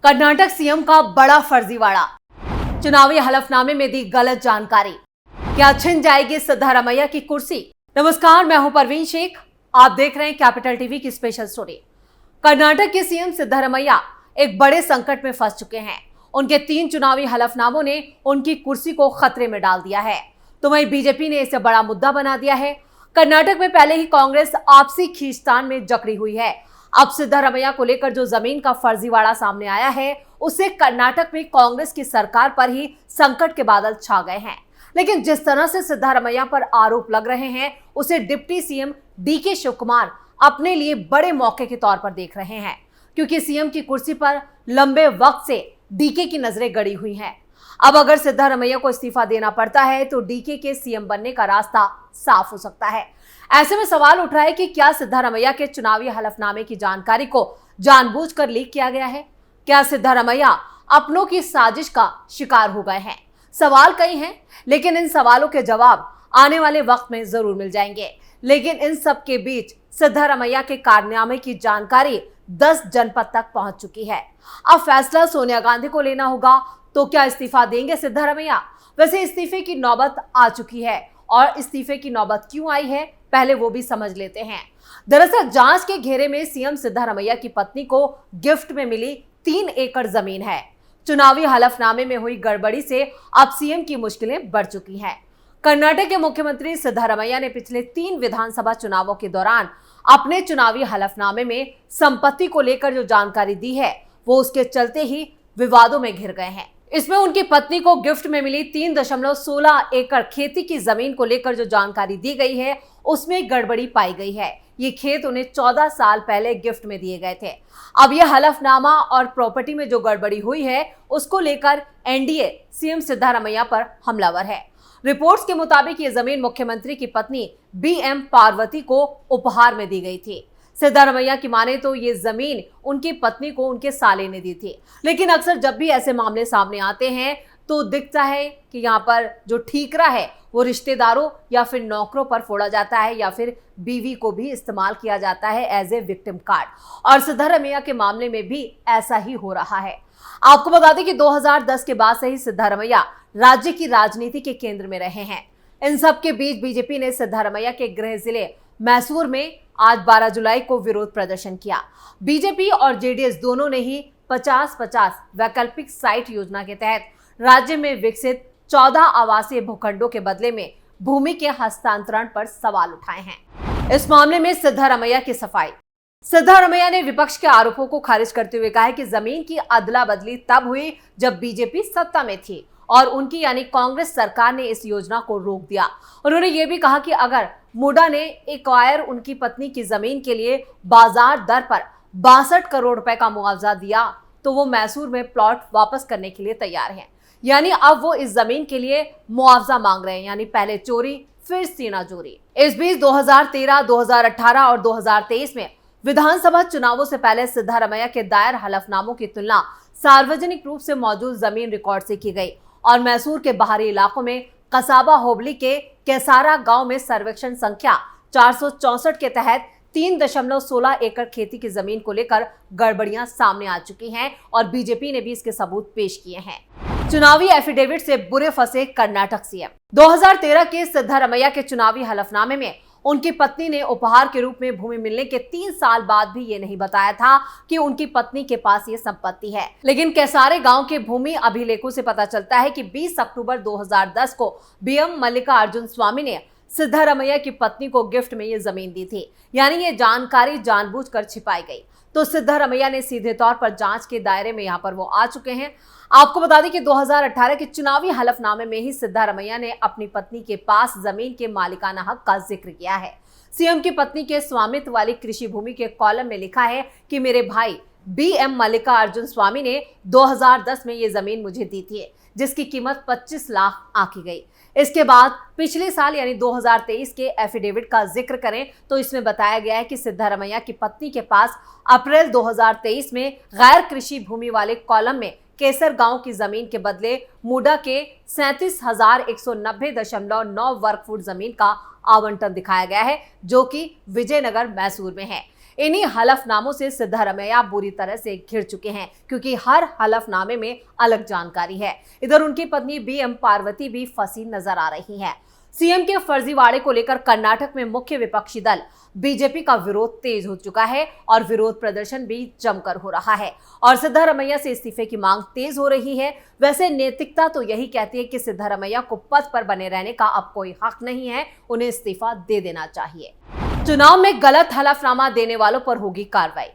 Karnataka CM का बड़ा फर्जीवाड़ा, चुनावी हलफनामे में दी गलत जानकारी, क्या छिन जाएगी सिद्धारमैया की कुर्सी। नमस्कार, मैं हूं परवीन शेख, आप देख रहे हैं कैपिटल टीवी की स्पेशल स्टोरी। कर्नाटक के सीएम सिद्धारमैया एक बड़े संकट में फंस चुके हैं। उनके 3 चुनावी हलफनामों ने उनकी कुर्सी को खतरे में डाल दिया है, तो वहीं बीजेपी ने इसे बड़ा मुद्दा बना दिया है। कर्नाटक में पहले ही कांग्रेस आपसी खींचतान में जकड़ी हुई है। अब सिद्धारमैया को लेकर जो जमीन का फर्जीवाड़ा सामने आया है, उससे कर्नाटक में कांग्रेस की सरकार पर ही संकट के बादल छा गए हैं। लेकिन जिस तरह से सिद्धारमैया पर आरोप लग रहे हैं, उसे डिप्टी सीएम डीके शिवकुमार अपने लिए बड़े मौके के तौर पर देख रहे हैं, क्योंकि सीएम की कुर्सी पर लंबे वक्त से डीके की नजरें गड़ी हुई हैं। अब अगर सिद्धारमैया को इस्तीफा देना पड़ता है तो डीके के सीएम बनने का रास्ता साफ हो सकता है। ऐसे में सवाल उठ रहा है कि क्या सिद्धारमैया के चुनावी हलफनामे की जानकारी को जानबूझकर लीक किया गया है? क्या सिद्धारमैया अपनों की साजिश का शिकार हो गए हैं? सवाल कई हैं, लेकिन इन सवालों के जवाब आने वाले वक्त में जरूर मिल जाएंगे। लेकिन इन सब के बीच सिद्धारमैया के कारनामे की जानकारी 10 जनपद तक पहुंच चुकी है। अब फैसला सोनिया गांधी को लेना होगा, तो क्या इस्तीफा देंगे सिद्धारमैया? वैसे इस्तीफे की नौबत आ चुकी है, और इस्तीफे की नौबत क्यों आई है, पहले वो भी समझ लेते हैं। दरअसल जांच के घेरे में सीएम सिद्धारमैया की पत्नी को गिफ्ट में मिली 3 एकड़ जमीन है। चुनावी हलफनामे में हुई गड़बड़ी से अब सीएम की मुश्किलें बढ़ चुकी हैं। कर्नाटक के मुख्यमंत्री सिद्धारमैया ने पिछले 3 विधानसभा चुनावों के दौरान अपने चुनावी हलफनामे में संपत्ति को लेकर जो जानकारी दी है, वो उसके चलते ही विवादों में घिर गए हैं। इसमें उनकी पत्नी को गिफ्ट में मिली 3.16 एकड़ खेती की जमीन को लेकर जो जानकारी दी गई है, उसमें गड़बड़ी पाई गई है। ये खेत उन्हें 14 साल पहले गिफ्ट में दिए गए थे। अब यह हलफनामा और प्रॉपर्टी में जो गड़बड़ी हुई है, उसको लेकर एनडीए सीएम सिद्धारमैया पर हमलावर है। रिपोर्ट्स के मुताबिक ये जमीन मुख्यमंत्री की पत्नी बीएम पार्वती को उपहार में दी गई थी। सिद्धारमैया की माने तो ये जमीन उनकी पत्नी को उनके साले ने दी थी। लेकिन अक्सर जब भी ऐसे मामले सामने आते हैं, तो दिखता है कि यहाँ पर जो ठीकरा है वो रिश्तेदारों या फिर नौकरों पर फोड़ा जाता है, या फिर बीवी को भी इस्तेमाल किया जाता है एज ए विक्टिम कार्ड। और सिद्धारमैया के मामले में भी ऐसा ही हो रहा है। आपको बता दें कि 2010 के बाद से ही सिद्धारमैया राज्य की राजनीति के केंद्र में रहे हैं। इन सब के बीच बीजेपी ने सिद्धारमैया के गृह जिले मैसूर में आज 12 जुलाई को विरोध प्रदर्शन किया। बीजेपी और जेडीएस दोनों ने ही 50-50 वैकल्पिक साइट योजना के तहत राज्य में विकसित 14 आवासीय भूखंडों के बदले में भूमि के हस्तांतरण पर सवाल उठाए हैं। इस मामले में सिद्धारमैया की सफाई। सिद्धारमैया ने विपक्ष के आरोपों को खारिज करते हुए कहा है कि जमीन की अदला बदली तब हुई जब बीजेपी सत्ता में थी और उनकी यानी कांग्रेस सरकार ने इस योजना को रोक दिया। उन्होंने ये भी कहा कि अगर मुडा ने एक्वायर उनकी पत्नी की जमीन के लिए बाजार दर पर 62 करोड़ रुपए का मुआवजा दिया, तो वो मैसूर में प्लॉट वापस करने के लिए तैयार हैं। यानी अब वो इस जमीन के लिए मुआवजा मांग रहे हैं, यानी पहले चोरी फिर सीना चोरी। इस बीच 2013, 2018 और 2023 में विधानसभा चुनावों से पहले सिद्धारमैया के दायर हलफनामों की तुलना सार्वजनिक रूप से मौजूद जमीन रिकॉर्ड से की गई, और मैसूर के बाहरी इलाकों में कसाबा होबली के केसारा गांव में सर्वेक्षण संख्या 464 के तहत 3.16 एकड़ खेती की जमीन को लेकर गड़बड़ियां सामने आ चुकी हैं, और बीजेपी ने भी इसके सबूत पेश किए हैं। चुनावी एफिडेविट से बुरे फंसे कर्नाटक सीएम। 2013 के सिद्धारमैया के चुनावी हलफनामे में उनकी पत्नी ने उपहार के रूप में भूमि मिलने के 3 साल बाद भी ये नहीं बताया था कि उनकी पत्नी के पास ये संपत्ति है। लेकिन केसारे गांव के भूमि अभिलेखों से पता चलता है कि 20 अक्टूबर 2010 को बीएम मल्लिकार्जुन स्वामी ने सिद्धारमैया की पत्नी को गिफ्ट में ये जमीन दी थी। यानी ये जानकारी जानबूझकर छिपाई गई। तो सिद्धारमैया ने सीधे तौर पर जांच के दायरे में यहाँ पर वो आ चुके हैं। आपको बता दें कि 2018 के चुनावी हलफनामे में ही सिद्धारमैया ने अपनी पत्नी के पास जमीन के मालिकाना हक का जिक्र किया है। सीएम की पत्नी के स्वामित्व वाली कृषि भूमि के कॉलम में लिखा है कि मेरे भाई बीएम मल्लिकार्जुन स्वामी ने 2010 में ये जमीन मुझे दी थी, जिसकी कीमत 25 लाख आंकी गई। इसके बाद पिछले साल यानी 2023 के एफिडेविट का जिक्र करें तो इसमें बताया गया है कि सिद्धारमैया की पत्नी के पास अप्रैल 2023 में गैर कृषि भूमि वाले कॉलम में केसर गांव की जमीन के बदले मुडा के 37,190.9 वर्ग फुट जमीन का आवंटन दिखाया गया है, जो कि विजयनगर मैसूर में है। इन्हीं हलफनामों से सिद्धारमैया बुरी तरह से घिर चुके हैं, क्योंकि हर हलफनामे में अलग जानकारी है। इधर उनकी पत्नी बीएम पार्वती भी फंसी नजर आ रही है। सीएम के फर्जीवाड़े को लेकर कर्नाटक में मुख्य विपक्षी दल बीजेपी का विरोध तेज हो चुका है और विरोध प्रदर्शन भी जमकर हो रहा है और सिद्धारमैया से इस्तीफे की मांग तेज हो रही है। वैसे नैतिकता तो यही कहती है कि सिद्धारमैया को पद पर बने रहने का अब कोई हक नहीं है, उन्हें इस्तीफा दे देना चाहिए। चुनाव में गलत हलफनामा देने वालों पर होगी कार्रवाई।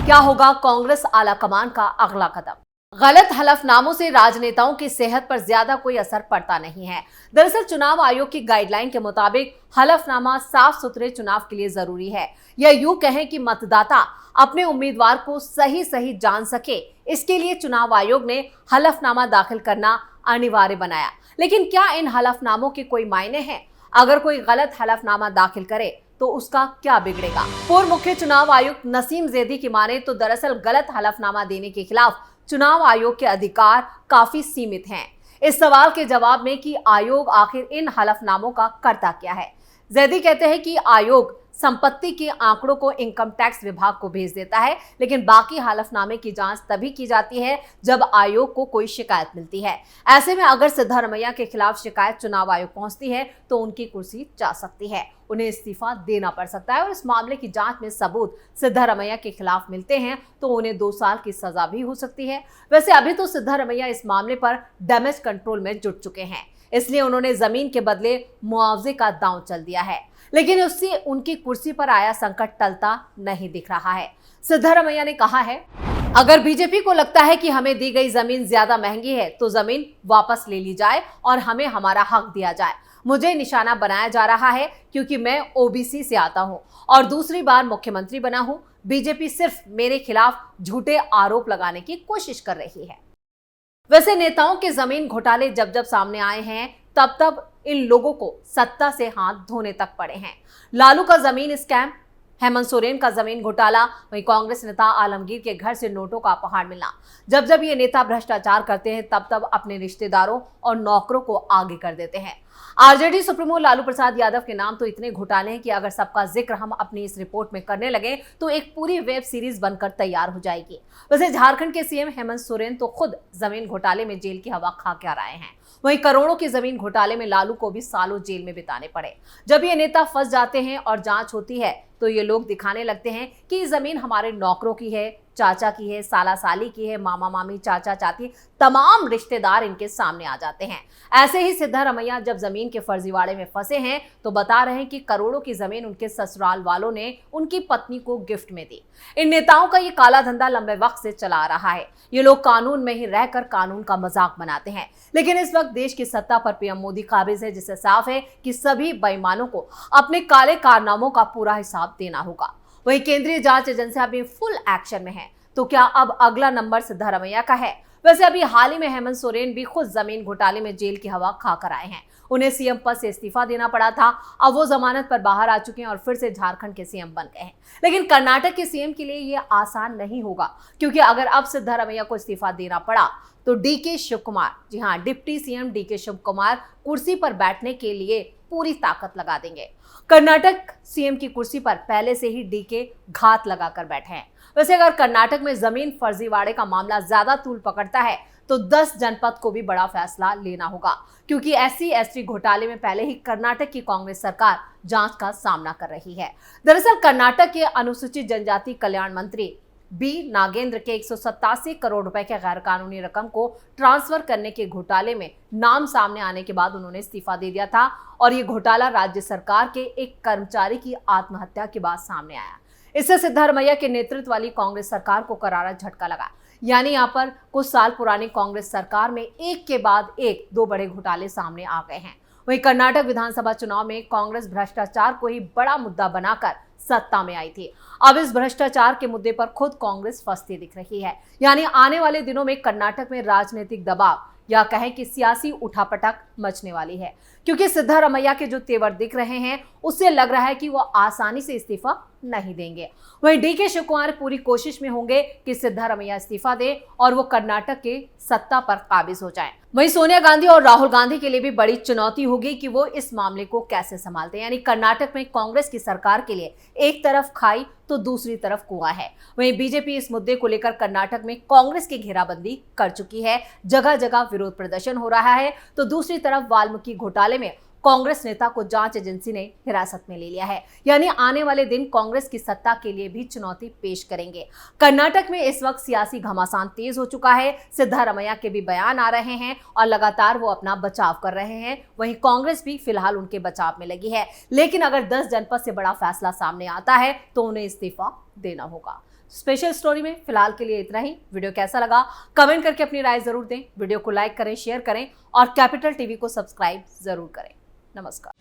क्या होगा कांग्रेस आलाकमान का अगला कदम? गलत हलफनामों से राजनेताओं की सेहत पर ज्यादा कोई असर पड़ता नहीं है। दरअसल चुनाव आयोग की गाइडलाइन के मुताबिक हलफनामा साफ सुथरे चुनाव के लिए जरूरी है, या यूं कहें कि मतदाता अपने उम्मीदवार को सही सही जान सके, इसके लिए चुनाव आयोग ने हलफनामा दाखिल करना अनिवार्य बनाया। लेकिन क्या इन हलफनामों के कोई मायने हैं? अगर कोई गलत हलफनामा दाखिल करे तो उसका क्या बिगड़ेगा? पूर्व मुख्य चुनाव आयुक्त नसीम जैदी की माने तो दरअसल गलत हलफनामा देने के खिलाफ चुनाव आयोग के अधिकार काफी सीमित हैं। इस सवाल के जवाब में कि आयोग आखिर इन हलफनामों का करता क्या है, जैदी कहते हैं कि आयोग संपत्ति के आंकड़ों को इनकम टैक्स विभाग को भेज देता है, लेकिन बाकी हलफनामे की जांच तभी की जाती है जब आयोग को कोई शिकायत मिलती है। ऐसे में अगर सिद्धारमैया के खिलाफ शिकायत चुनाव आयोग पहुंचती है तो उनकी कुर्सी जा सकती है, उन्हें इस्तीफा देना पड़ सकता है और इस मामले की जांच में सबूत सिद्धारमैया के खिलाफ मिलते हैं तो उन्हें 2 साल की सजा भी हो सकती है। वैसे अभी तो सिद्धारमैया इस मामले पर डैमेज कंट्रोल में जुट चुके हैं, इसलिए उन्होंने जमीन के बदले मुआवजे का दांव चल दिया है, लेकिन उससे उनकी कुर्सी पर आया संकट टलता नहीं दिख रहा है। सिद्धारमैया ने कहा है, अगर बीजेपी को लगता है कि हमें दी गई जमीन ज्यादा महंगी है तो जमीन वापस ले ली जाए और हमें हमारा हक दिया जाए। मुझे निशाना बनाया जा रहा है क्योंकि मैं ओबीसी से आता हूं और दूसरी बार मुख्यमंत्री बना हूं। बीजेपी सिर्फ मेरे खिलाफ झूठे आरोप लगाने की कोशिश कर रही है। वैसे नेताओं के जमीन घोटाले जब जब सामने आए हैं तब तब इन लोगों को सत्ता से हाथ धोने तक पड़े हैं। लालू का जमीन स्कैम, हेमंत सोरेन का जमीन घोटाला, वहीं कांग्रेस नेता आलमगीर के घर से नोटों का पहाड़ मिलना। जब जब ये नेता भ्रष्टाचार करते हैं तब तब अपने रिश्तेदारों और नौकरों को आगे कर देते हैं। आरजेडी सुप्रीमो लालू प्रसाद यादव के नाम तो इतने घोटाले हैं कि अगर सबका जिक्र हम अपनी इस रिपोर्ट में करने लगे तो एक पूरी वेब सीरीज बनकर तैयार हो जाएगी। वैसे झारखंड के सीएम हेमंत सोरेन तो खुद जमीन घोटाले में जेल की हवा खा कर आए हैं। वहीं करोड़ों की जमीन घोटाले में लालू को भी सालों जेल में बिताने पड़े। जब ये नेता फंस जाते हैं और जांच होती है तो ये लोग दिखाने लगते हैं कि ये जमीन हमारे नौकरों की है, चाचा की है, साला साली की है, मामा मामी, चाचा चाची, तमाम रिश्तेदार इनके सामने आ जाते हैं। ऐसे ही सिद्धारमैया जब जमीन के फर्जीवाड़े में फंसे हैं तो बता रहे हैं कि करोड़ों की जमीन उनके ससुराल वालों ने उनकी पत्नी को गिफ्ट में दी। इन नेताओं का ये काला धंधा लंबे वक्त से चला आ रहा है। ये लोग कानून में ही रहकर कानून का मजाक बनाते हैं, लेकिन इस वक्त देश की सत्ता पर पीएम मोदी काबिज है, जिससे साफ है कि सभी बेईमानों को अपने काले कारनामों का पूरा हिसाब देना होगा। वहीं केंद्रीय जांच एजेंसियां भी फुल एक्शन में है, तो क्या अब अगला नंबर सिद्धारमैया का है? वैसे अभी हाल ही में हेमंत सोरेन भी खुद जमीन घोटाले में जेल की हवा खाकर आए हैं। उन्हें सीएम पद से इस्तीफा देना पड़ा था। अब वो जमानत पर बाहर आ चुके हैं और फिर से झारखंड के सीएम बन गए हैं। लेकिन कर्नाटक के सीएम के लिए ये आसान नहीं होगा, क्योंकि अगर अब सिद्धारमैया को इस्तीफा देना पड़ा तो डीके शिव कुमार, जी हाँ, deputy CM DK Shiv Kumar कुर्सी पर बैठने के लिए पूरी ताकत लगा देंगे। कर्नाटक सीएम की कुर्सी पर पहले से ही डीके घात लगाकर बैठे हैं। वैसे अगर कर्नाटक में जमीन फर्जीवाड़े का मामला ज्यादा तूल पकड़ता है तो 10 जनपद को भी बड़ा फैसला लेना होगा, क्योंकि SC/ST घोटाले में पहले ही कर्नाटक की कांग्रेस सरकार जांच का सामना कर रही है। दरअसल कर्नाटक के अनुसूचित जनजाति कल्याण मंत्री बी नागेंद्र के 187 करोड़ रुपए के गैर कानूनी रकम को ट्रांसफर करने के घोटाले में नाम सामने आने के बाद उन्होंने इस्तीफा दे दिया था और ये घोटाला राज्य सरकार के एक कर्मचारी की आत्महत्या के बाद सामने आया। इससे सिद्धारमैया के नेतृत्व वाली कांग्रेस सरकार को करारा झटका लगा। यानी यहाँ पर कुछ साल पुरानी कांग्रेस सरकार में एक के बाद एक 2 बड़े घोटाले सामने आ गए हैं। वहीं कर्नाटक विधानसभा चुनाव में कांग्रेस भ्रष्टाचार को ही बड़ा मुद्दा बनाकर सत्ता में आई थी। अब इस भ्रष्टाचार के मुद्दे पर खुद कांग्रेस फंसती दिख रही है। यानी आने वाले दिनों में कर्नाटक में राजनीतिक दबाव या कहें कि सियासी उठापटक मचने वाली है, क्योंकि सिद्धारमैया के जो तेवर दिख रहे हैं उससे लग रहा है कि वो आसानी से इस्तीफा नहीं देंगे। वहीं डीके शिव कुमार पूरी कोशिश में होंगे कि सिद्धारमैया इस्तीफा दे और वो कर्नाटक के सत्ता पर काबिज हो जाएं। वहीं सोनिया गांधी और राहुल गांधी के लिए भी बड़ी चुनौती होगी कि वो इस मामले को कैसे संभालते हैं। यानी कर्नाटक में कांग्रेस की सरकार के लिए एक तरफ खाई तो दूसरी तरफ कुआं है। वहीं बीजेपी इस मुद्दे को लेकर कर्नाटक में कांग्रेस की घेराबंदी कर चुकी है। जगह जगह विरोध प्रदर्शन हो रहा है, तो दूसरी तरफ वाल्मीकि घोटाले में कांग्रेस नेता को जांच एजेंसी ने हिरासत में ले लिया है। यानी आने वाले दिन कांग्रेस की सत्ता के लिए भी चुनौती पेश करेंगे। कर्नाटक में इस वक्त सियासी घमासान तेज हो चुका है। सिद्धारमैया के भी बयान आ रहे हैं और लगातार वो अपना बचाव कर रहे हैं। वहीं कांग्रेस भी फिलहाल उनके बचाव में लगी है, लेकिन अगर 10 जनपद से बड़ा फैसला सामने आता है तो उन्हें इस्तीफा देना होगा। स्पेशल स्टोरी में फिलहाल के लिए इतना ही। वीडियो कैसा लगा कमेंट करके अपनी राय जरूर दें। वीडियो को लाइक करें, शेयर करें और कैपिटल टीवी को सब्सक्राइब जरूर करें। नमस्कार।